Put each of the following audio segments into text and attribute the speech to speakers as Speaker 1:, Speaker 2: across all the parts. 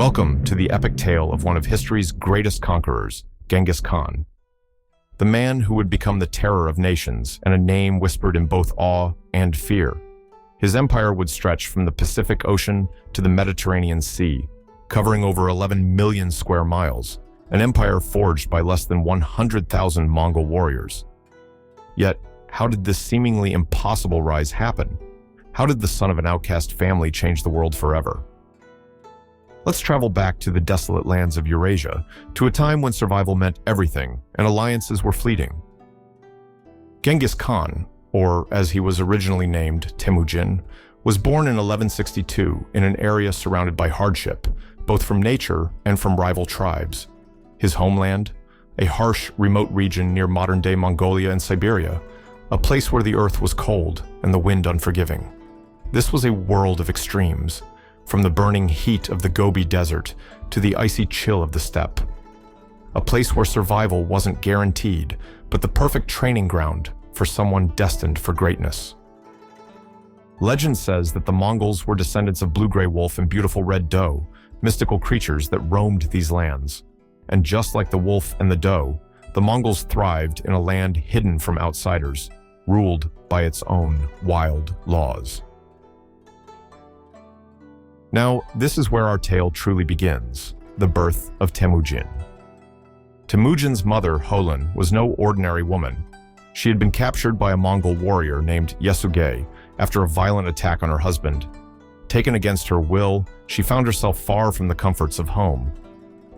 Speaker 1: Welcome to the epic tale of one of history's greatest conquerors, Genghis Khan. The man who would become the terror of nations and a name whispered in both awe and fear. His empire would stretch from the Pacific Ocean to the Mediterranean Sea, covering over 11 million square miles, an empire forged by less than 100,000 Mongol warriors. Yet, how did this seemingly impossible rise happen? How did the son of an outcast family change the world forever? Let's travel back to the desolate lands of Eurasia, to a time when survival meant everything and alliances were fleeting. Genghis Khan, or as he was originally named, Temujin, was born in 1162 in an area surrounded by hardship, both from nature and from rival tribes. His homeland, a harsh, remote region near modern-day Mongolia and Siberia, a place where the earth was cold and the wind unforgiving. This was a world of extremes, from the burning heat of the Gobi Desert to the icy chill of the steppe. A place where survival wasn't guaranteed, but the perfect training ground for someone destined for greatness. Legend says that the Mongols were descendants of blue-gray wolf and beautiful red doe, mystical creatures that roamed these lands. And just like the wolf and the doe, the Mongols thrived in a land hidden from outsiders, ruled by its own wild laws. Now, this is where our tale truly begins, the birth of Temujin. Temujin's mother, Holin, was no ordinary woman. She had been captured by a Mongol warrior named Yesugei after a violent attack on her husband. Taken against her will, she found herself far from the comforts of home.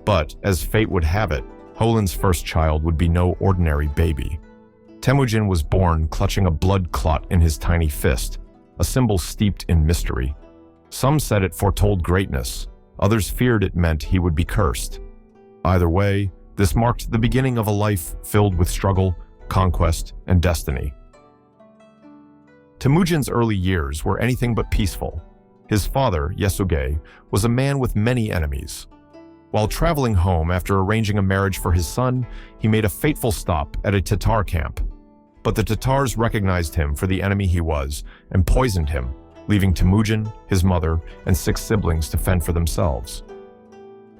Speaker 1: But, as fate would have it, Holin's first child would be no ordinary baby. Temujin was born clutching a blood clot in his tiny fist, a symbol steeped in mystery. Some said it foretold greatness, others feared it meant he would be cursed. Either way, this marked the beginning of a life filled with struggle, conquest, and destiny. Temujin's early years were anything but peaceful. His father, Yesugei, was a man with many enemies. While traveling home after arranging a marriage for his son, he made a fateful stop at a Tatar camp. But the Tatars recognized him for the enemy he was and poisoned him, leaving Temujin, his mother, and 6 siblings to fend for themselves.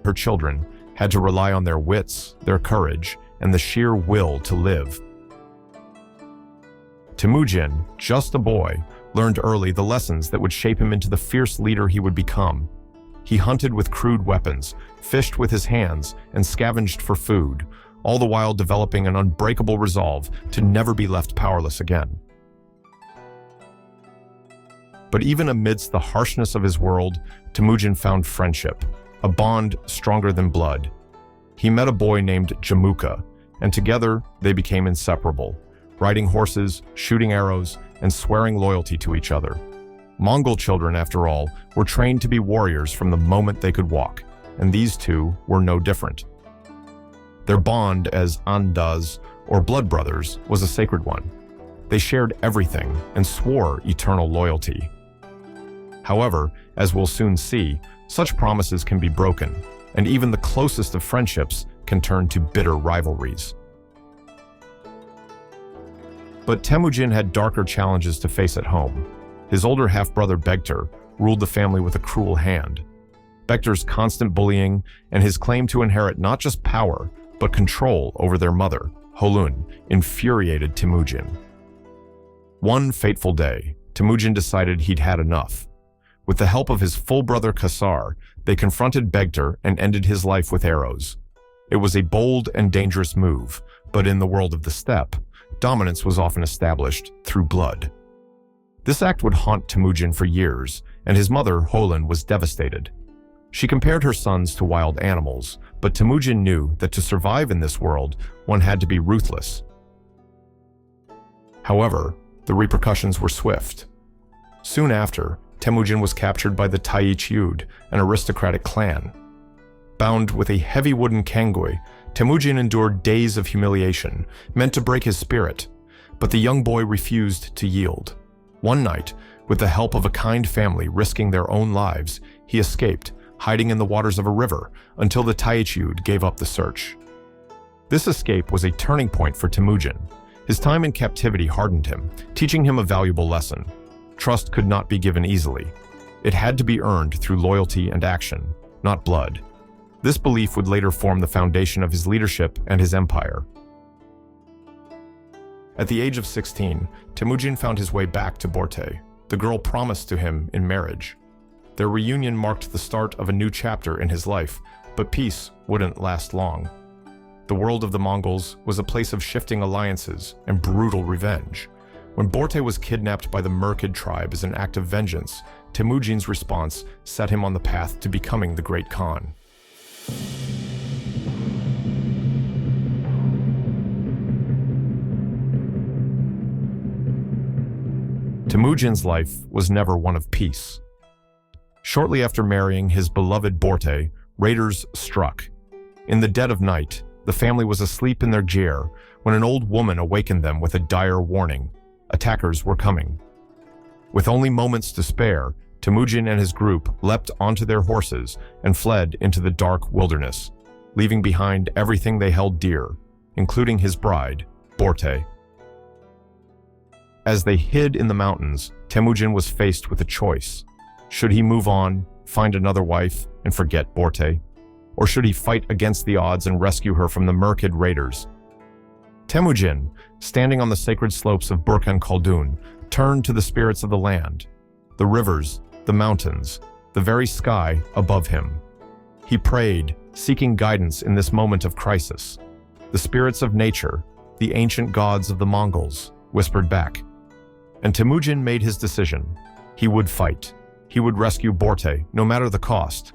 Speaker 1: Her children had to rely on their wits, their courage, and the sheer will to live. Temujin, just a boy, learned early the lessons that would shape him into the fierce leader he would become. He hunted with crude weapons, fished with his hands, and scavenged for food, all the while developing an unbreakable resolve to never be left powerless again. But even amidst the harshness of his world, Temujin found friendship, a bond stronger than blood. He met a boy named Jamuka, and together they became inseparable, riding horses, shooting arrows, and swearing loyalty to each other. Mongol children, after all, were trained to be warriors from the moment they could walk, and these two were no different. Their bond as Andaz, or blood brothers, was a sacred one. They shared everything and swore eternal loyalty. However, as we'll soon see, such promises can be broken, and even the closest of friendships can turn to bitter rivalries. But Temujin had darker challenges to face at home. His older half-brother Begtar ruled the family with a cruel hand. Begtar's constant bullying and his claim to inherit not just power, but control over their mother, Holun, infuriated Temujin. One fateful day, Temujin decided he'd had enough. With the help of his full brother Kasar, they confronted Begtar and ended his life with arrows. It was a bold and dangerous move, but in the world of the steppe, dominance was often established through blood. This act would haunt Temujin for years, and his mother, Holin, was devastated. She compared her sons to wild animals, but Temujin knew that to survive in this world, one had to be ruthless. However, the repercussions were swift. Soon after, Temujin was captured by the Taichi, an aristocratic clan. Bound with a heavy wooden kangui, Temujin endured days of humiliation, meant to break his spirit, but the young boy refused to yield. One night, with the help of a kind family risking their own lives, he escaped, hiding in the waters of a river until the Taichi gave up the search. This escape was a turning point for Temujin. His time in captivity hardened him, teaching him a valuable lesson. Trust could not be given easily. It had to be earned through loyalty and action. not blood. This belief would later form the foundation of his leadership and his empire. At the age of 16, Temujin found his way back to Borte. The girl promised to him in marriage. Their reunion marked the start of a new chapter in his life, but peace wouldn't last long. The world of the Mongols was a place of shifting alliances and brutal revenge. When Borte was kidnapped by the Merkid tribe as an act of vengeance, Temujin's response set him on the path to becoming the Great Khan. Temujin's life was never one of peace. Shortly after marrying his beloved Borte, raiders struck. In the dead of night, the family was asleep in their gyre when an old woman awakened them with a dire warning. Attackers were coming. With only moments to spare, Temujin and his group leapt onto their horses and fled into the dark wilderness, leaving behind everything they held dear, including his bride, Borte. As they hid in the mountains, Temujin was faced with a choice. Should he move on, find another wife, and forget Borte? Or should he fight against the odds and rescue her from the Merkid raiders? Temujin, standing on the sacred slopes of Burkhan Khaldun, turned to the spirits of the land, the rivers, the mountains, the very sky above him. He prayed, seeking guidance in this moment of crisis. The spirits of nature, the ancient gods of the Mongols, whispered back. And Temujin made his decision. He would fight. He would rescue Borte, no matter the cost.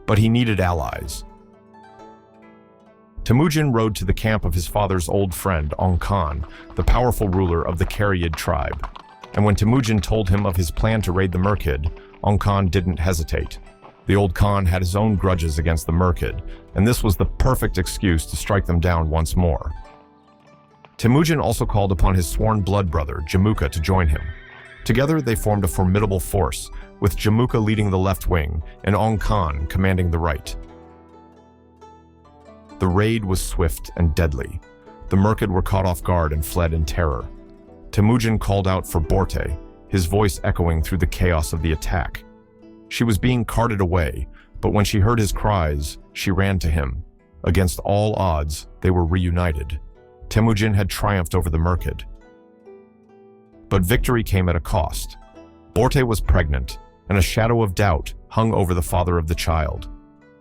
Speaker 1: But he needed allies. Temujin rode to the camp of his father's old friend, Ong Khan, the powerful ruler of the Karyid tribe. And when Temujin told him of his plan to raid the Merkid, Ong Khan didn't hesitate. The old Khan had his own grudges against the Merkid, and this was the perfect excuse to strike them down once more. Temujin also called upon his sworn blood brother, Jamuka, to join him. Together, they formed a formidable force, with Jamuka leading the left wing and Ong Khan commanding the right. The raid was swift and deadly. The Merkid were caught off guard and fled in terror. Temujin called out for Borte, his voice echoing through the chaos of the attack. She was being carted away, but when she heard his cries, she ran to him. Against all odds, they were reunited. Temujin had triumphed over the Merkid. But victory came at a cost. Borte was pregnant, and a shadow of doubt hung over the father of the child.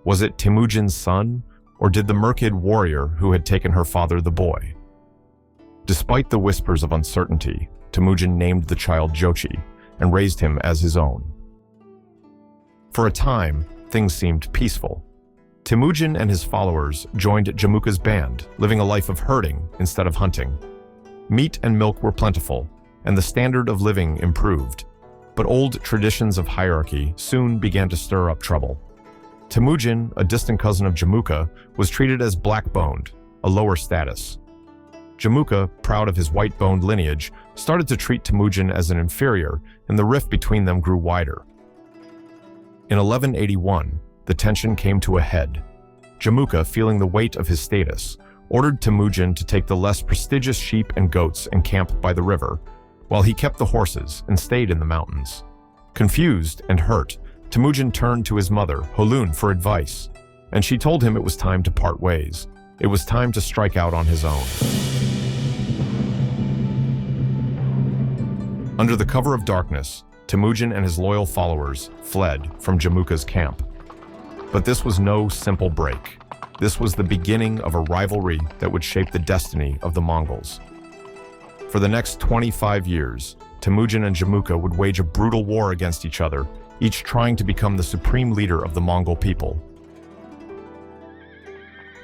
Speaker 1: Was it Temujin's son, or did the Merkid warrior who had taken her father the boy? Despite the whispers of uncertainty, Temujin named the child Jochi and raised him as his own. For a time, things seemed peaceful. Temujin and his followers joined Jamuka's band, living a life of herding instead of hunting. Meat and milk were plentiful, and the standard of living improved. But old traditions of hierarchy soon began to stir up trouble. Temujin, a distant cousin of Jamuka, was treated as black-boned, a lower status. Jamuka, proud of his white-boned lineage, started to treat Temujin as an inferior, and the rift between them grew wider. In 1181, the tension came to a head. Jamuka, feeling the weight of his status, ordered Temujin to take the less prestigious sheep and goats and camp by the river, while he kept the horses and stayed in the mountains. Confused and hurt, Temujin turned to his mother, Holun, for advice, and she told him it was time to part ways. It was time to strike out on his own. Under the cover of darkness, Temujin and his loyal followers fled from Jamuka's camp. But this was no simple break. This was the beginning of a rivalry that would shape the destiny of the Mongols. For the next 25 years, Temujin and Jamuka would wage a brutal war against each other, each trying to become the supreme leader of the Mongol people.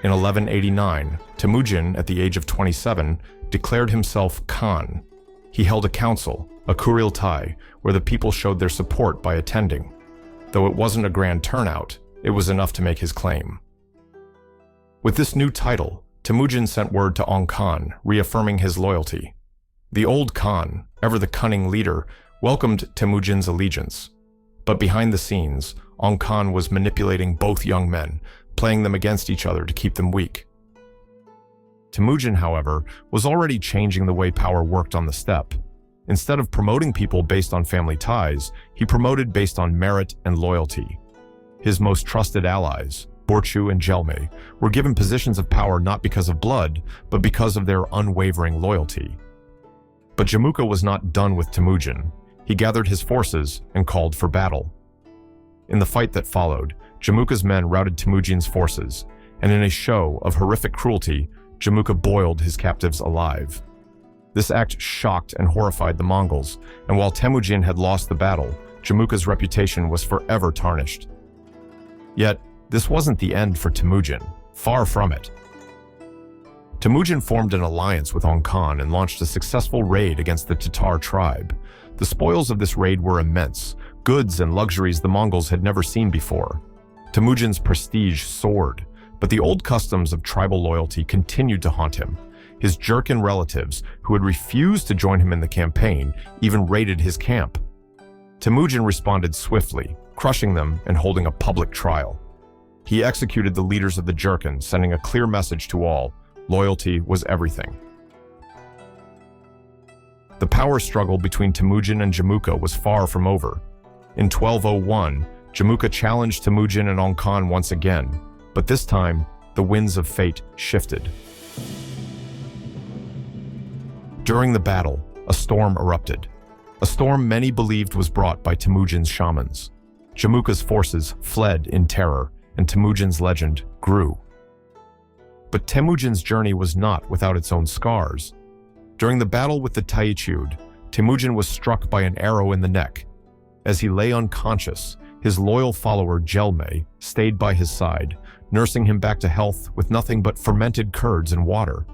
Speaker 1: In 1189, Temujin, at the age of 27, declared himself Khan. He held a council, a Kuriltai, where the people showed their support by attending. Though it wasn't a grand turnout, it was enough to make his claim. With this new title, Temujin sent word to Ong Khan, reaffirming his loyalty. The old Khan, ever the cunning leader, welcomed Temujin's allegiance. But behind the scenes, Ong Khan was manipulating both young men, playing them against each other to keep them weak. Temujin, however, was already changing the way power worked on the steppe. Instead of promoting people based on family ties, he promoted based on merit and loyalty. His most trusted allies, Borchu and Gelme, were given positions of power not because of blood, but because of their unwavering loyalty. But Jamuka was not done with Temujin. He gathered his forces and called for battle. In the fight that followed, Jamuka's men routed Temujin's forces, and in a show of horrific cruelty, Jamuka boiled his captives alive. This act shocked and horrified the Mongols, and while Temujin had lost the battle, Jamuka's reputation was forever tarnished. Yet, this wasn't the end for Temujin, far from it. Temujin formed an alliance with Ong Khan and launched a successful raid against the Tatar tribe. The spoils of this raid were immense, goods and luxuries the Mongols had never seen before. Temujin's prestige soared, but the old customs of tribal loyalty continued to haunt him. His Jurchen relatives, who had refused to join him in the campaign, even raided his camp. Temujin responded swiftly, crushing them and holding a public trial. He executed the leaders of the Jurchen, sending a clear message to all: loyalty was everything. The power struggle between Temujin and Jamuka was far from over. In 1201, Jamuka challenged Temujin and Ong Khan once again, but this time, the winds of fate shifted. During the battle, a storm erupted. A storm many believed was brought by Temujin's shamans. Jamuka's forces fled in terror, and Temujin's legend grew. But Temujin's journey was not without its own scars. During the battle with the Taichud, Temujin was struck by an arrow in the neck. As he lay unconscious, his loyal follower Gelme stayed by his side, nursing him back to health with nothing but fermented curds and water.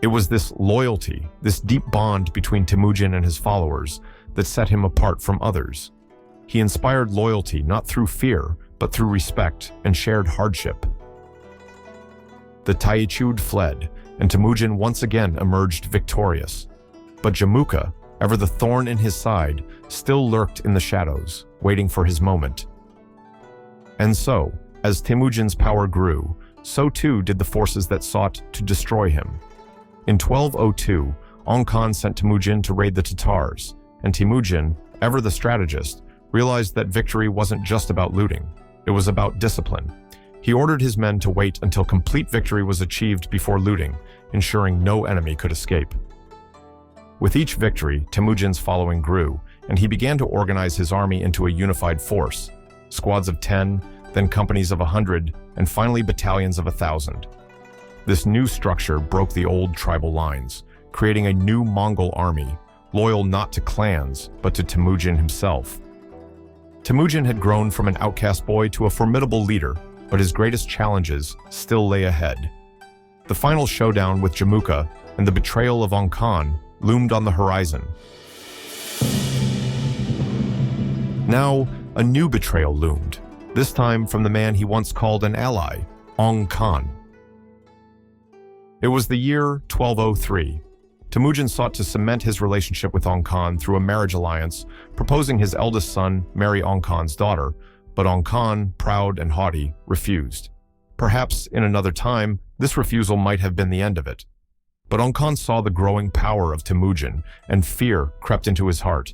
Speaker 1: It was this loyalty, this deep bond between Temujin and his followers, that set him apart from others. He inspired loyalty not through fear, but through respect and shared hardship. The Taichud fled, and Temujin once again emerged victorious. But Jamuka, ever the thorn in his side, still lurked in the shadows, waiting for his moment. And so, as Temujin's power grew, so too did the forces that sought to destroy him. In 1202, Ong Khan sent Temujin to raid the Tatars, and Temujin, ever the strategist, realized that victory wasn't just about looting. It was about discipline. He ordered his men to wait until complete victory was achieved before looting, ensuring no enemy could escape. With each victory, Temujin's following grew, and he began to organize his army into a unified force: squads of 10, then companies of 100, and finally battalions of 1,000. This new structure broke the old tribal lines, creating a new Mongol army, loyal not to clans, but to Temujin himself. Temujin had grown from an outcast boy to a formidable leader, but his greatest challenges still lay ahead. The final showdown with Jamuka and the betrayal of Ong Khan loomed on the horizon. Now, a new betrayal loomed, this time from the man he once called an ally, Ong Khan. It was the year 1203. Temujin sought to cement his relationship with Ong Khan through a marriage alliance, proposing his eldest son marry Ong Khan's daughter, but Ong Khan, proud and haughty, refused. Perhaps in another time, this refusal might have been the end of it. But Ong Khan saw the growing power of Temujin, and fear crept into his heart.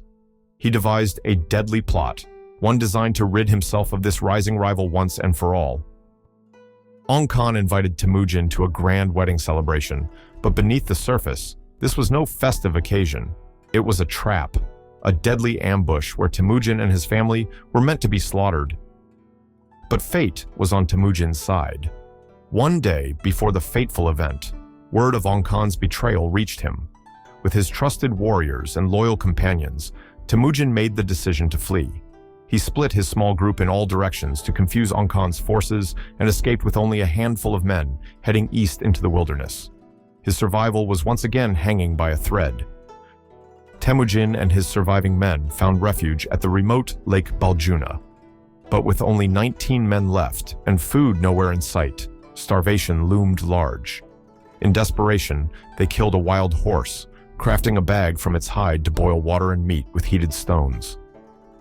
Speaker 1: He devised a deadly plot, one designed to rid himself of this rising rival once and for all. Ong Khan invited Temujin to a grand wedding celebration, but beneath the surface, this was no festive occasion. It was a trap, a deadly ambush where Temujin and his family were meant to be slaughtered. But fate was on Temujin's side. One day before the fateful event, word of Ong Khan's betrayal reached him. With his trusted warriors and loyal companions, Temujin made the decision to flee. He split his small group in all directions to confuse Ong Khan's forces and escaped with only a handful of men, heading east into the wilderness. His survival was once again hanging by a thread. Temujin and his surviving men found refuge at the remote Lake Baljuna. But with only 19 men left and food nowhere in sight, starvation loomed large. In desperation, they killed a wild horse, crafting a bag from its hide to boil water and meat with heated stones.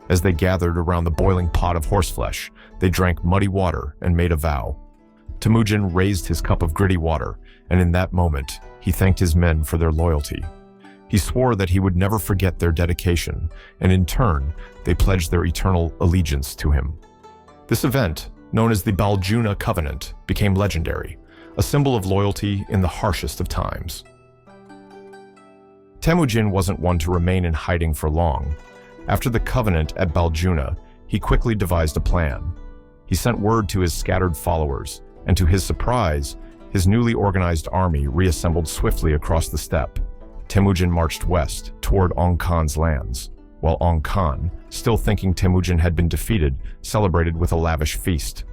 Speaker 1: As they gathered around the boiling pot of horseflesh, they drank muddy water and made a vow. Temujin raised his cup of gritty water, and in that moment, he thanked his men for their loyalty. He swore that he would never forget their dedication, and in turn, they pledged their eternal allegiance to him. This event, known as the Baljuna Covenant, became legendary, a symbol of loyalty in the harshest of times. Temujin wasn't one to remain in hiding for long. After the covenant at Baljuna, he quickly devised a plan. He sent word to his scattered followers, and to his surprise, his newly organized army reassembled swiftly across the steppe. Temujin marched west toward Ong Khan's lands, while Ong Khan, still thinking Temujin had been defeated, celebrated with a lavish feast.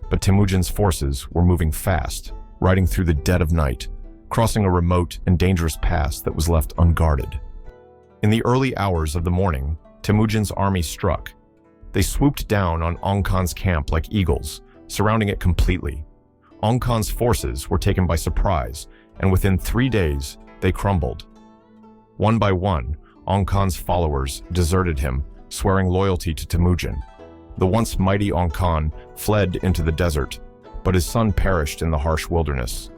Speaker 1: But Temujin's forces were moving fast, riding through the dead of night, crossing a remote and dangerous pass that was left unguarded. In the early hours of the morning, Temujin's army struck. They swooped down on Ong Khan's camp like eagles, surrounding it completely. Ong Khan's forces were taken by surprise, and within 3 days, they crumbled. One by one, Ong Khan's followers deserted him, swearing loyalty to Temujin. The once mighty Ong Khan fled into the desert, but his son perished in the harsh wilderness.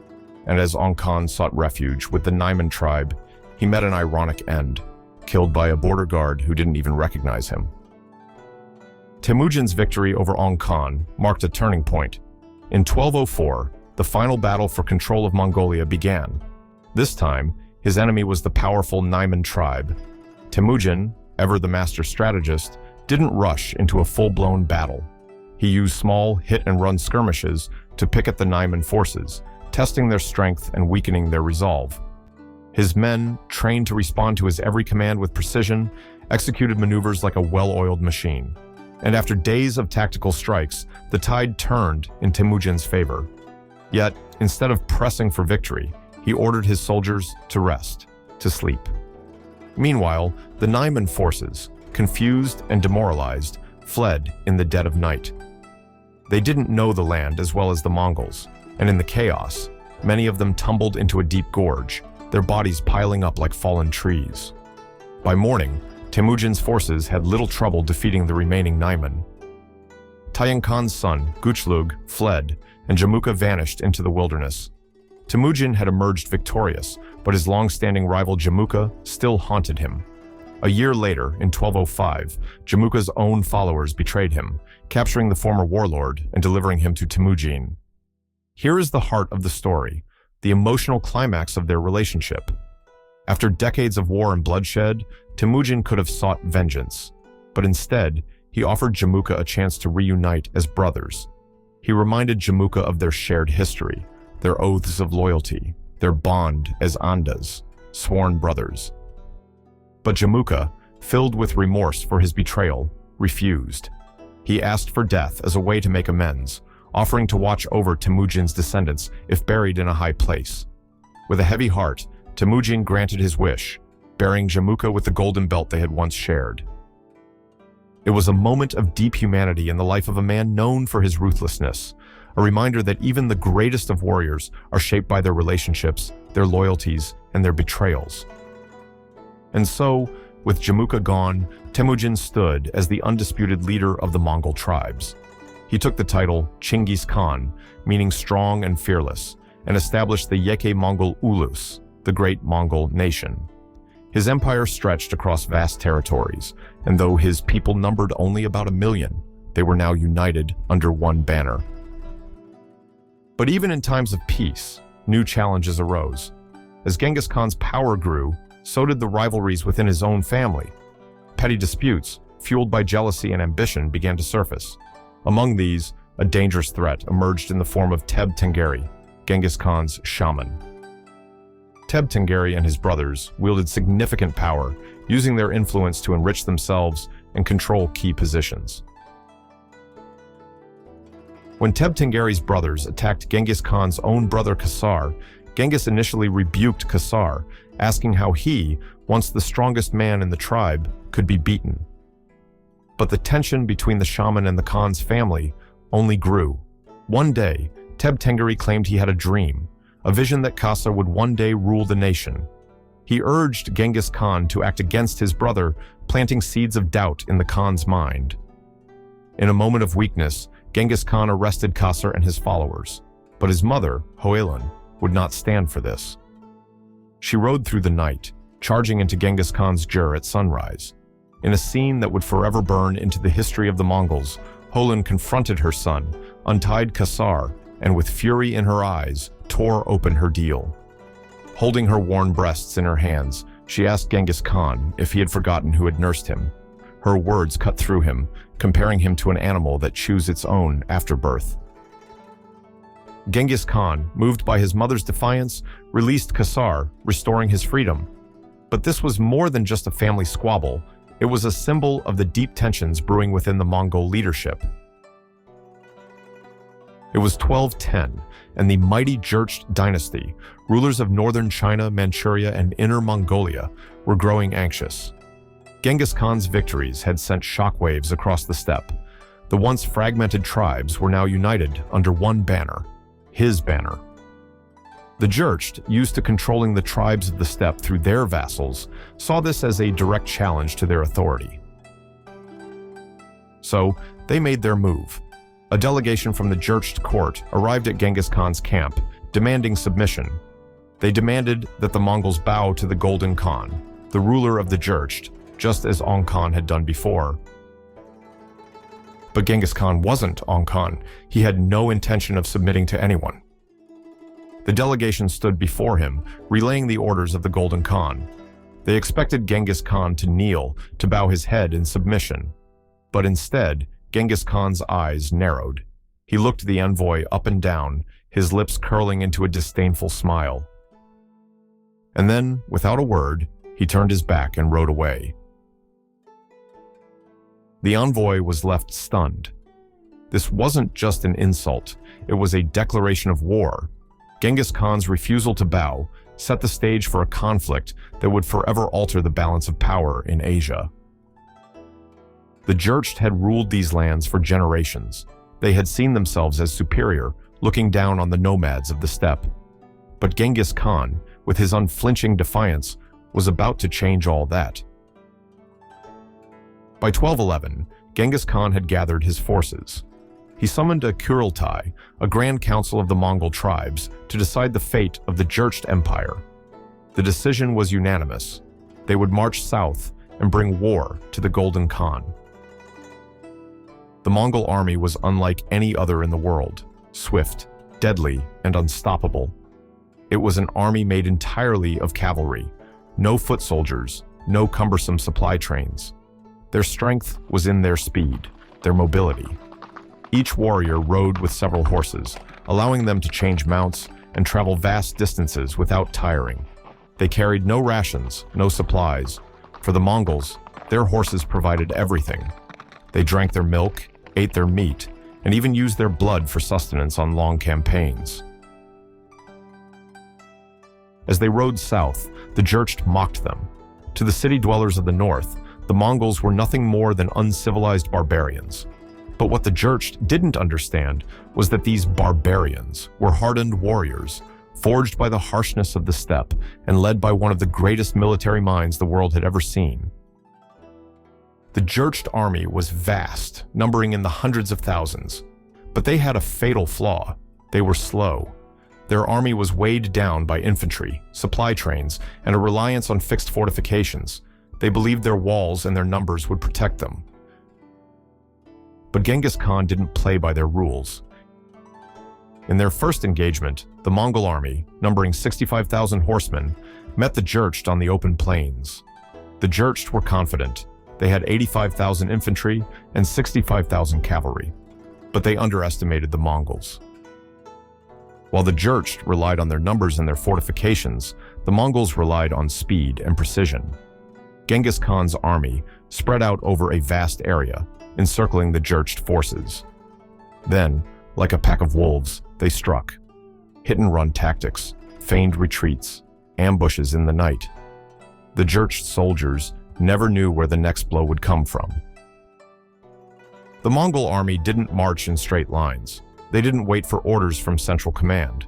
Speaker 1: And as Ong Khan sought refuge with the Naiman tribe, he met an ironic end, killed by a border guard who didn't even recognize him. Temujin's victory over Ong Khan marked a turning point. In 1204, the final battle for control of Mongolia began. This time, his enemy was the powerful Naiman tribe. Temujin, ever the master strategist, didn't rush into a full-blown battle. He used small hit-and-run skirmishes to pick at the Naiman forces, testing their strength and weakening their resolve. His men, trained to respond to his every command with precision, executed maneuvers like a well-oiled machine. And after days of tactical strikes, the tide turned in Temujin's favor. Yet, instead of pressing for victory, he ordered his soldiers to rest, to sleep. Meanwhile, the Naiman forces, confused and demoralized, fled in the dead of night. They didn't know the land as well as the Mongols, and in the chaos, many of them tumbled into a deep gorge, their bodies piling up like fallen trees. By morning, Temujin's forces had little trouble defeating the remaining Naiman. Tayang Khan's son, Guchlug, fled, and Jamuka vanished into the wilderness. Temujin had emerged victorious, but his long-standing rival Jamuka still haunted him. A year later, in 1205, Jamuka's own followers betrayed him, capturing the former warlord and delivering him to Temujin. Here is the heart of the story, the emotional climax of their relationship. After decades of war and bloodshed, Temujin could have sought vengeance, but instead, he offered Jamuka a chance to reunite as brothers. He reminded Jamuka of their shared history, their oaths of loyalty, their bond as Andas, sworn brothers. But Jamuka, filled with remorse for his betrayal, refused. He asked for death as a way to make amends, offering to watch over Temujin's descendants if buried in a high place. With a heavy heart, Temujin granted his wish, burying Jamuka with the golden belt they had once shared. It was a moment of deep humanity in the life of a man known for his ruthlessness, a reminder that even the greatest of warriors are shaped by their relationships, their loyalties, and their betrayals. And so, with Jamuka gone, Temujin stood as the undisputed leader of the Mongol tribes. He took the title Genghis Khan, meaning strong and fearless, and established the Yeke Mongol Ulus, the great Mongol nation. His empire stretched across vast territories, and though his people numbered only about 1 million, they were now united under one banner. But even in times of peace, new challenges arose. As Genghis Khan's power grew, so did the rivalries within his own family. Petty disputes, fueled by jealousy and ambition, began to surface. Among these, a dangerous threat emerged in the form of Teb Tengeri, Genghis Khan's shaman. Teb Tengeri and his brothers wielded significant power, using their influence to enrich themselves and control key positions. When Teb Tengeri's brothers attacked Genghis Khan's own brother Khasar, Genghis initially rebuked Khasar, asking how he, once the strongest man in the tribe, could be beaten. But the tension between the shaman and the Khan's family only grew. One day, Teb Tengeri claimed he had a dream, a vision that Khasar would one day rule the nation. He urged Genghis Khan to act against his brother, planting seeds of doubt in the Khan's mind. In a moment of weakness, Genghis Khan arrested Khasar and his followers, but his mother, Hoelun, would not stand for this. She rode through the night, charging into Genghis Khan's jur at sunrise. In a scene that would forever burn into the history of the Mongols, Holin confronted her son, untied Kassar, and with fury in her eyes, tore open her deal. Holding her worn breasts in her hands, she asked Genghis Khan if he had forgotten who had nursed him. Her words cut through him, comparing him to an animal that chews its own after birth. Genghis Khan, moved by his mother's defiance, released Kassar, restoring his freedom. But this was more than just a family squabble. It was a symbol of the deep tensions brewing within the Mongol leadership. It was 1210, and the mighty Jurchen dynasty, rulers of northern China, Manchuria, and Inner Mongolia, were growing anxious. Genghis Khan's victories had sent shockwaves across the steppe. The once fragmented tribes were now united under one banner, his banner. The Jurchen, used to controlling the tribes of the steppe through their vassals, saw this as a direct challenge to their authority. So, they made their move. A delegation from the Jurchen court arrived at Genghis Khan's camp, demanding submission. They demanded that the Mongols bow to the Golden Khan, the ruler of the Jurchen, just as Ong Khan had done before. But Genghis Khan wasn't Ong Khan. He had no intention of submitting to anyone. The delegation stood before him, relaying the orders of the Golden Khan. They expected Genghis Khan to kneel, to bow his head in submission. But instead, Genghis Khan's eyes narrowed. He looked the envoy up and down, his lips curling into a disdainful smile. And then, without a word, he turned his back and rode away. The envoy was left stunned. This wasn't just an insult, it was a declaration of war. Genghis Khan's refusal to bow set the stage for a conflict that would forever alter the balance of power in Asia. The Jurchen had ruled these lands for generations. They had seen themselves as superior, looking down on the nomads of the steppe. But Genghis Khan, with his unflinching defiance, was about to change all that. By 1211, Genghis Khan had gathered his forces. He summoned a Kurultai, a grand council of the Mongol tribes, to decide the fate of the Jurchen Empire. The decision was unanimous. They would march south and bring war to the Golden Khan. The Mongol army was unlike any other in the world, swift, deadly, and unstoppable. It was an army made entirely of cavalry, no foot soldiers, no cumbersome supply trains. Their strength was in their speed, their mobility. Each warrior rode with several horses, allowing them to change mounts and travel vast distances without tiring. They carried no rations, no supplies. For the Mongols, their horses provided everything. They drank their milk, ate their meat, and even used their blood for sustenance on long campaigns. As they rode south, the Jurchen mocked them. To the city dwellers of the north, the Mongols were nothing more than uncivilized barbarians. But what the Jurchen didn't understand was that these barbarians were hardened warriors, forged by the harshness of the steppe and led by one of the greatest military minds the world had ever seen. The Jurchen army was vast, numbering in the hundreds of thousands. But they had a fatal flaw. They were slow. Their army was weighed down by infantry, supply trains, and a reliance on fixed fortifications. They believed their walls and their numbers would protect them. But Genghis Khan didn't play by their rules. In their first engagement, the Mongol army, numbering 65,000 horsemen, met the Jurchen on the open plains. The Jurchen were confident. They had 85,000 infantry and 65,000 cavalry, but they underestimated the Mongols. While the Jurchen relied on their numbers and their fortifications, the Mongols relied on speed and precision. Genghis Khan's army spread out over a vast area, encircling the Jurchen forces. Then, like a pack of wolves, they struck. Hit-and-run tactics, feigned retreats, ambushes in the night. The Jurchen soldiers never knew where the next blow would come from. The Mongol army didn't march in straight lines. They didn't wait for orders from central command.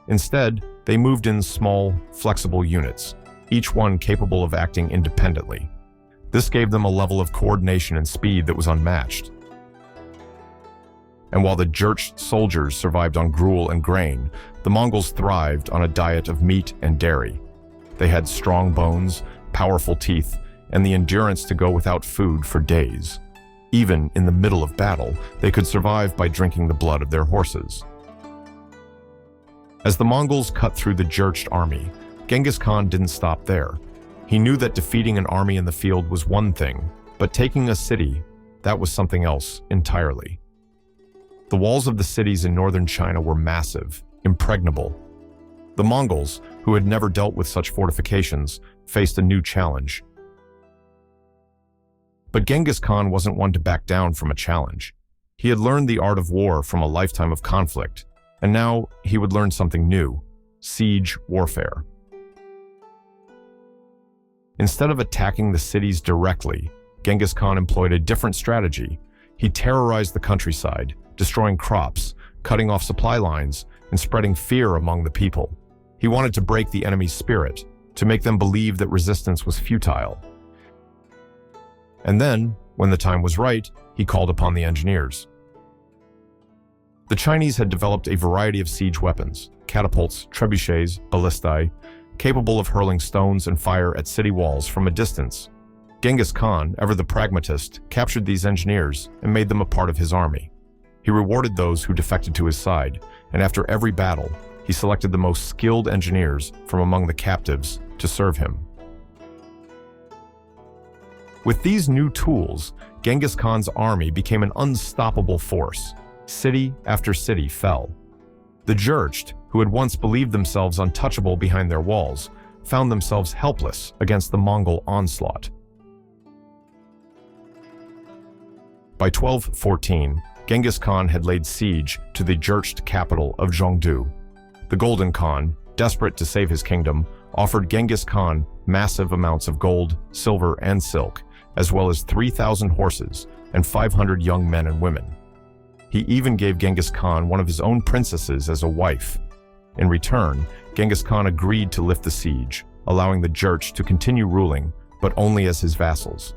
Speaker 1: Instead, they moved in small, flexible units, each one capable of acting independently. This gave them a level of coordination and speed that was unmatched. And while the Jurchen soldiers survived on gruel and grain, the Mongols thrived on a diet of meat and dairy. They had strong bones, powerful teeth, and the endurance to go without food for days. Even in the middle of battle, they could survive by drinking the blood of their horses. As the Mongols cut through the Jurchen army, Genghis Khan didn't stop there. He knew that defeating an army in the field was one thing, but taking a city, that was something else entirely. The walls of the cities in northern China were massive, impregnable. The Mongols, who had never dealt with such fortifications, faced a new challenge. But Genghis Khan wasn't one to back down from a challenge. He had learned the art of war from a lifetime of conflict, and now he would learn something new: siege warfare. Instead of attacking the cities directly, Genghis Khan employed a different strategy. He terrorized the countryside, destroying crops, cutting off supply lines, and spreading fear among the people. He wanted to break the enemy's spirit, to make them believe that resistance was futile. And then, when the time was right, he called upon the engineers. The Chinese had developed a variety of siege weapons: catapults, trebuchets, ballistae, capable of hurling stones and fire at city walls from a distance. Genghis Khan, ever the pragmatist, captured these engineers and made them a part of his army. He rewarded those who defected to his side, and after every battle, he selected the most skilled engineers from among the captives to serve him. With these new tools, Genghis Khan's army became an unstoppable force. City after city fell. The Jurchen, who had once believed themselves untouchable behind their walls, found themselves helpless against the Mongol onslaught. By 1214, Genghis Khan had laid siege to the Jurchen capital of Zhongdu. The Golden Khan, desperate to save his kingdom, offered Genghis Khan massive amounts of gold, silver, and silk, as well as 3,000 horses and 500 young men and women. He even gave Genghis Khan one of his own princesses as a wife. In return, Genghis Khan agreed to lift the siege, allowing the Jurchen to continue ruling, but only as his vassals.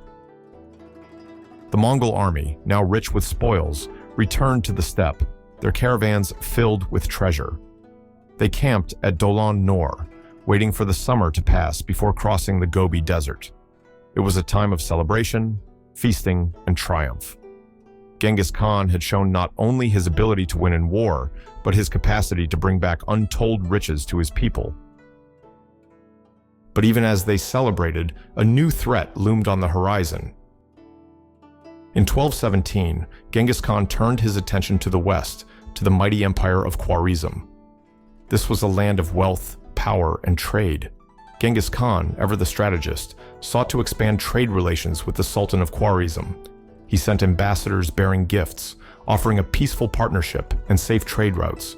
Speaker 1: The Mongol army, now rich with spoils, returned to the steppe, their caravans filled with treasure. They camped at Dolan Nor, waiting for the summer to pass before crossing the Gobi Desert. It was a time of celebration, feasting, and triumph. Genghis Khan had shown not only his ability to win in war, but his capacity to bring back untold riches to his people. But even as they celebrated, a new threat loomed on the horizon. In 1217, Genghis Khan turned his attention to the west, to the mighty empire of Khwarizm. This was a land of wealth, power, and trade. Genghis Khan, ever the strategist, sought to expand trade relations with the Sultan of Khwarizm. He sent ambassadors bearing gifts, offering a peaceful partnership and safe trade routes.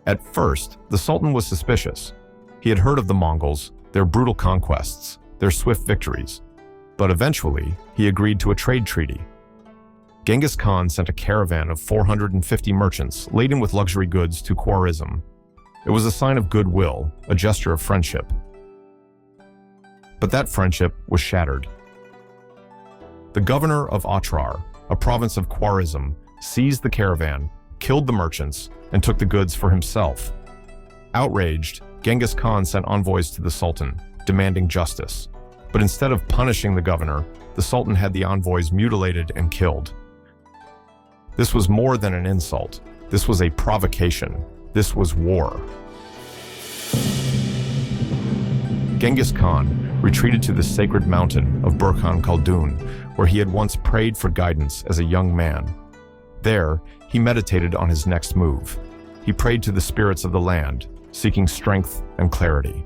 Speaker 1: At first, the Sultan was suspicious. He had heard of the Mongols, their brutal conquests, their swift victories. But eventually, he agreed to a trade treaty. Genghis Khan sent a caravan of 450 merchants laden with luxury goods to Khwarizm. It was a sign of goodwill, a gesture of friendship. But that friendship was shattered. The governor of Otrar, a province of Khwarizm, seized the caravan, killed the merchants, and took the goods for himself. Outraged, Genghis Khan sent envoys to the Sultan, demanding justice. But instead of punishing the governor, the Sultan had the envoys mutilated and killed. This was more than an insult. This was a provocation. This was war. Genghis Khan retreated to the sacred mountain of Burkhan Khaldun, where he had once prayed for guidance as a young man. There, he meditated on his next move. He prayed to the spirits of the land, seeking strength and clarity.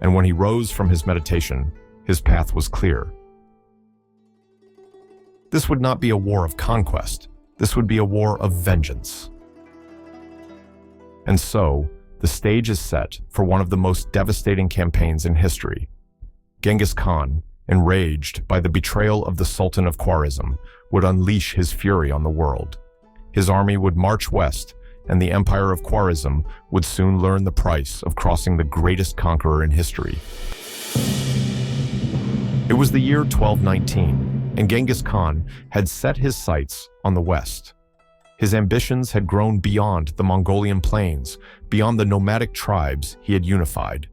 Speaker 1: And when he rose from his meditation, his path was clear. This would not be a war of conquest. This would be a war of vengeance. And so, the stage is set for one of the most devastating campaigns in history. Genghis Khan, enraged by the betrayal of the Sultan of Khwarizm, would unleash his fury on the world. His army would march west, and the Empire of Khwarizm would soon learn the price of crossing the greatest conqueror in history. It was the year 1219, and Genghis Khan had set his sights on the west. His ambitions had grown beyond the Mongolian plains, beyond the nomadic tribes he had unified.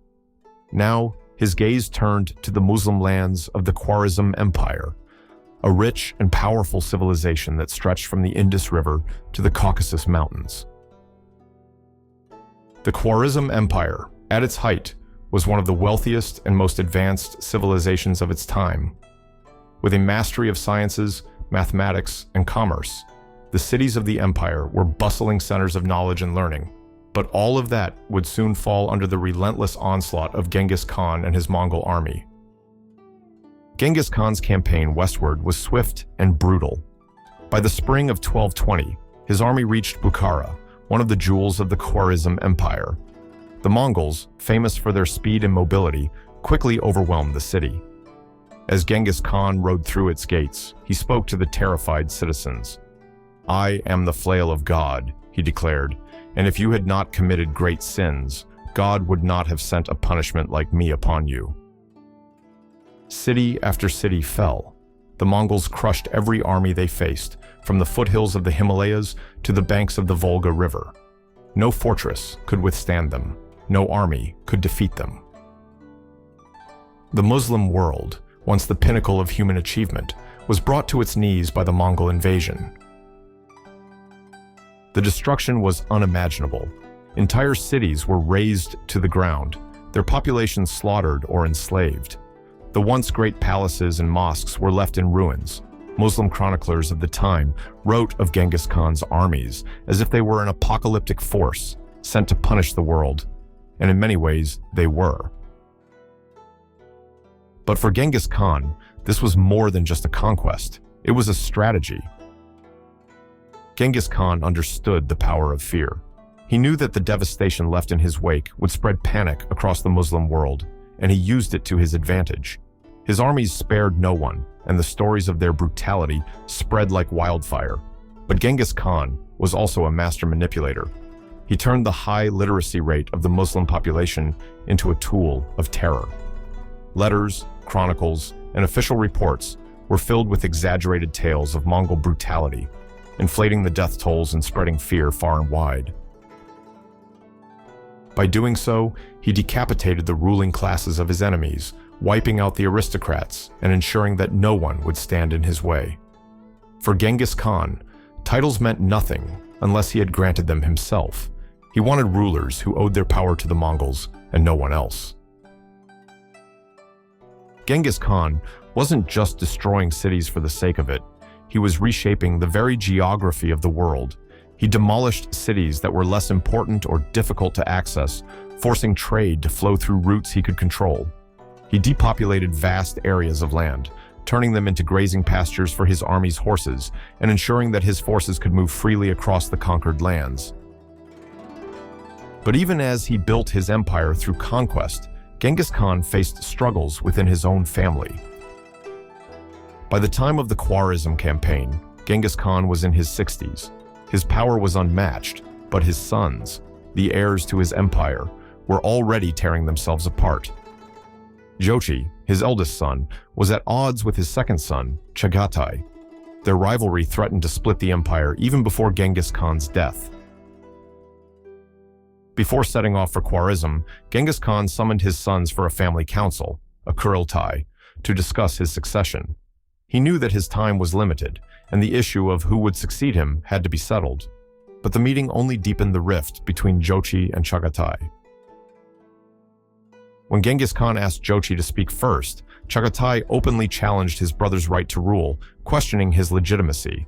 Speaker 1: Now, his gaze turned to the Muslim lands of the Khwarizm Empire, a rich and powerful civilization that stretched from the Indus River to the Caucasus Mountains. The Khwarezm Empire, at its height, was one of the wealthiest and most advanced civilizations of its time. With a mastery of sciences, mathematics, and commerce, the cities of the empire were bustling centers of knowledge and learning. But all of that would soon fall under the relentless onslaught of Genghis Khan and his Mongol army. Genghis Khan's campaign westward was swift and brutal. By the spring of 1220, his army reached Bukhara, one of the jewels of the Khwarezm Empire. The Mongols, famous for their speed and mobility, quickly overwhelmed the city. As Genghis Khan rode through its gates, he spoke to the terrified citizens. "I am the flail of God," he declared, "and if you had not committed great sins, God would not have sent a punishment like me upon you." City after city fell. The Mongols crushed every army they faced, from the foothills of the Himalayas to the banks of the Volga River. No fortress could withstand them. No army could defeat them. The Muslim world, once the pinnacle of human achievement, was brought to its knees by the Mongol invasion. The destruction was unimaginable. Entire cities were razed to the ground, their populations slaughtered or enslaved. The once great palaces and mosques were left in ruins. Muslim chroniclers of the time wrote of Genghis Khan's armies as if they were an apocalyptic force sent to punish the world, and in many ways they were. But for Genghis Khan, this was more than just a conquest. It was a strategy. Genghis Khan understood the power of fear. He knew that the devastation left in his wake would spread panic across the Muslim world, and he used it to his advantage. His armies spared no one, and the stories of their brutality spread like wildfire. But Genghis Khan was also a master manipulator. He turned the high literacy rate of the Muslim population into a tool of terror. Letters, chronicles, and official reports were filled with exaggerated tales of Mongol brutality, inflating the death tolls and spreading fear far and wide. By doing so, he decapitated the ruling classes of his enemies, wiping out the aristocrats and ensuring that no one would stand in his way. For Genghis Khan, titles meant nothing unless he had granted them himself. He wanted rulers who owed their power to the Mongols and no one else. Genghis Khan wasn't just destroying cities for the sake of it. He was reshaping the very geography of the world. He demolished cities that were less important or difficult to access, forcing trade to flow through routes he could control. He depopulated vast areas of land, turning them into grazing pastures for his army's horses and ensuring that his forces could move freely across the conquered lands. But even as he built his empire through conquest, Genghis Khan faced struggles within his own family. By the time of the Khwarezm campaign, Genghis Khan was in his 60s. His power was unmatched, but his sons, the heirs to his empire, were already tearing themselves apart. Jochi, his eldest son, was at odds with his second son, Chagatai. Their rivalry threatened to split the empire even before Genghis Khan's death. Before setting off for Khwarezm, Genghis Khan summoned his sons for a family council, a Kurultai, to discuss his succession. He knew that his time was limited, and the issue of who would succeed him had to be settled. But the meeting only deepened the rift between Jochi and Chagatai. When Genghis Khan asked Jochi to speak first, Chagatai openly challenged his brother's right to rule, questioning his legitimacy.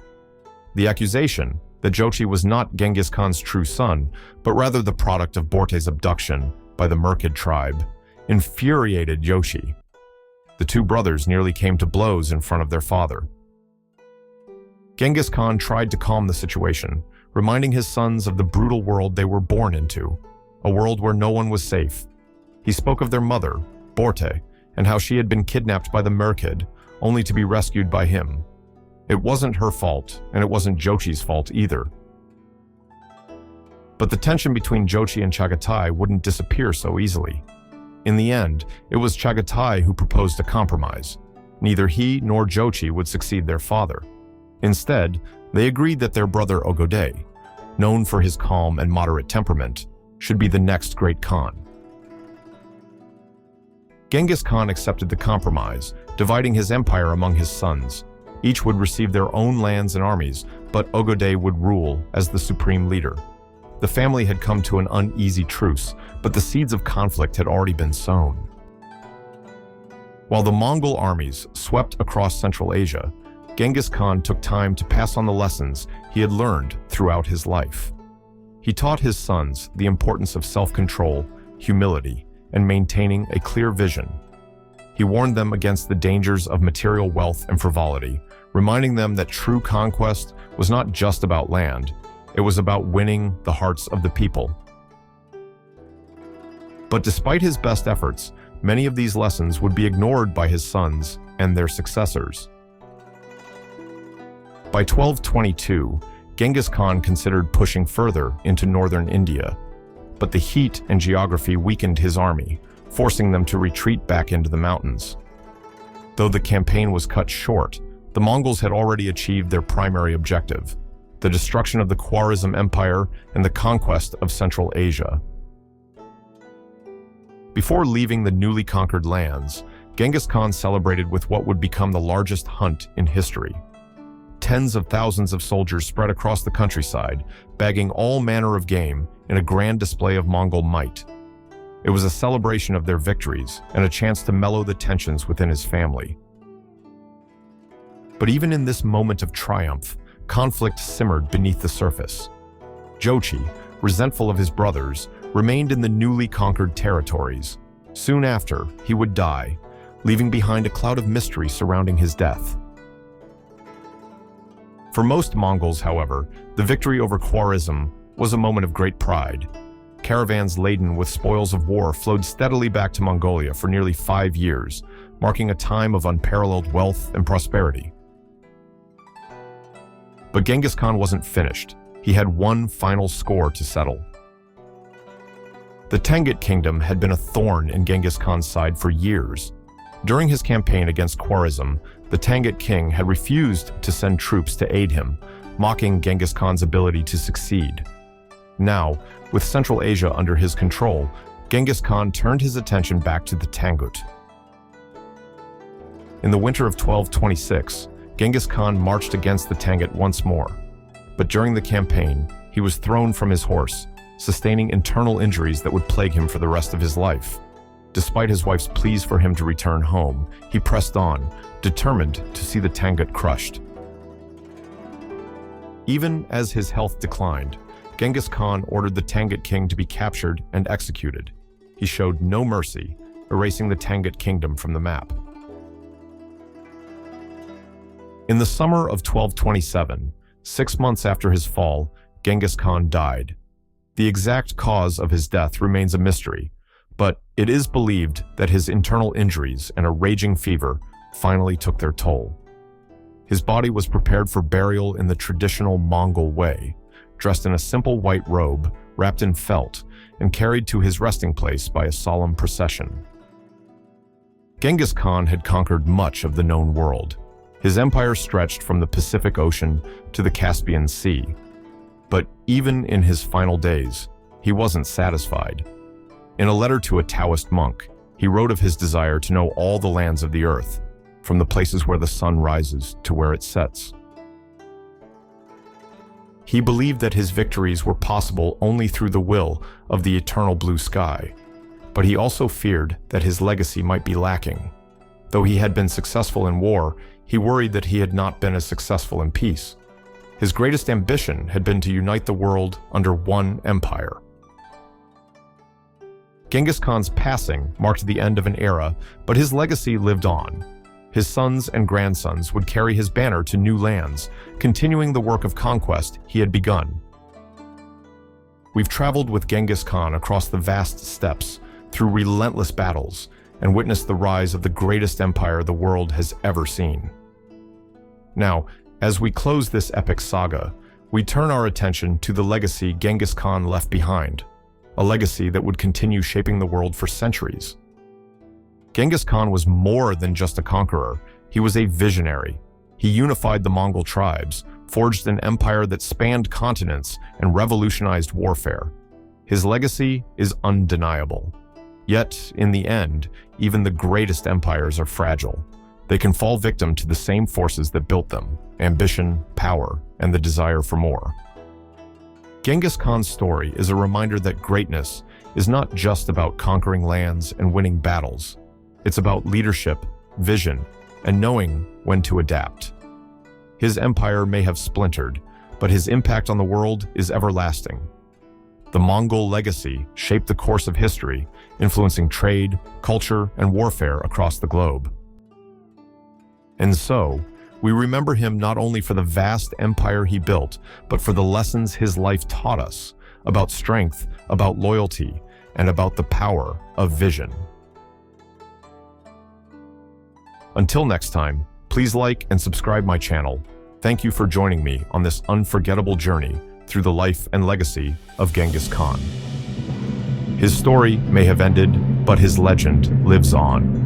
Speaker 1: The accusation that Jochi was not Genghis Khan's true son, but rather the product of Borte's abduction by the Merkid tribe, infuriated Jochi. The two brothers nearly came to blows in front of their father. Genghis Khan tried to calm the situation, reminding his sons of the brutal world they were born into, a world where no one was safe. He spoke of their mother, Borte, and how she had been kidnapped by the Merkid, only to be rescued by him. It wasn't her fault, and it wasn't Jochi's fault either. But the tension between Jochi and Chagatai wouldn't disappear so easily. In the end, it was Chagatai who proposed a compromise. Neither he nor Jochi would succeed their father. Instead, they agreed that their brother Ogode, known for his calm and moderate temperament, should be the next great Khan. Genghis Khan accepted the compromise, dividing his empire among his sons. Each would receive their own lands and armies, but Ogode would rule as the supreme leader. The family had come to an uneasy truce, but the seeds of conflict had already been sown. While the Mongol armies swept across Central Asia, Genghis Khan took time to pass on the lessons he had learned throughout his life. He taught his sons the importance of self-control, humility, and maintaining a clear vision. He warned them against the dangers of material wealth and frivolity, reminding them that true conquest was not just about land, it was about winning the hearts of the people. But despite his best efforts, many of these lessons would be ignored by his sons and their successors. By 1222, Genghis Khan considered pushing further into northern India, but the heat and geography weakened his army, forcing them to retreat back into the mountains. Though the campaign was cut short, the Mongols had already achieved their primary objective, the destruction of the Khwarezm Empire and the conquest of Central Asia. Before leaving the newly conquered lands, Genghis Khan celebrated with what would become the largest hunt in history. Tens of thousands of soldiers spread across the countryside, bagging all manner of game in a grand display of Mongol might. It was a celebration of their victories and a chance to mellow the tensions within his family. But even in this moment of triumph, conflict simmered beneath the surface. Jochi, resentful of his brothers, remained in the newly conquered territories. Soon after, he would die, leaving behind a cloud of mystery surrounding his death. For most Mongols, however, the victory over Khwarezm was a moment of great pride. Caravans laden with spoils of war flowed steadily back to Mongolia for nearly 5 years, marking a time of unparalleled wealth and prosperity. But Genghis Khan wasn't finished. He had one final score to settle. The Tangut Kingdom had been a thorn in Genghis Khan's side for years. During his campaign against Khwarezm, the Tangut king had refused to send troops to aid him, mocking Genghis Khan's ability to succeed. Now, with Central Asia under his control, Genghis Khan turned his attention back to the Tangut. In the winter of 1226, Genghis Khan marched against the Tangut once more. But during the campaign, he was thrown from his horse, sustaining internal injuries that would plague him for the rest of his life. Despite his wife's pleas for him to return home, he pressed on, determined to see the Tangut crushed. Even as his health declined, Genghis Khan ordered the Tangut king to be captured and executed. He showed no mercy, erasing the Tangut kingdom from the map. In the summer of 1227, 6 months after his fall, Genghis Khan died. The exact cause of his death remains a mystery, but it is believed that his internal injuries and a raging fever finally took their toll. His body was prepared for burial in the traditional Mongol way, dressed in a simple white robe, wrapped in felt, and carried to his resting place by a solemn procession. Genghis Khan had conquered much of the known world. His empire stretched from the Pacific Ocean to the Caspian Sea. But even in his final days, he wasn't satisfied. In a letter to a Taoist monk, he wrote of his desire to know all the lands of the earth, from the places where the sun rises to where it sets. He believed that his victories were possible only through the will of the eternal blue sky, but he also feared that his legacy might be lacking. Though he had been successful in war, he worried that he had not been as successful in peace. His greatest ambition had been to unite the world under one empire. Genghis Khan's passing marked the end of an era, but his legacy lived on. His sons and grandsons would carry his banner to new lands, continuing the work of conquest he had begun. We've traveled with Genghis Khan across the vast steppes, through relentless battles, and witnessed the rise of the greatest empire the world has ever seen. Now, as we close this epic saga, we turn our attention to the legacy Genghis Khan left behind, a legacy that would continue shaping the world for centuries. Genghis Khan was more than just a conqueror. He was a visionary. He unified the Mongol tribes, forged an empire that spanned continents, and revolutionized warfare. His legacy is undeniable. Yet, in the end, even the greatest empires are fragile. They can fall victim to the same forces that built them: ambition, power, and the desire for more. Genghis Khan's story is a reminder that greatness is not just about conquering lands and winning battles. It's about leadership, vision, and knowing when to adapt. His empire may have splintered, but his impact on the world is everlasting. The Mongol legacy shaped the course of history, influencing trade, culture, and warfare across the globe. And so, we remember him not only for the vast empire he built, but for the lessons his life taught us about strength, about loyalty, and about the power of vision. Until next time, please like and subscribe my channel. Thank you for joining me on this unforgettable journey through the life and legacy of Genghis Khan. His story may have ended, but his legend lives on.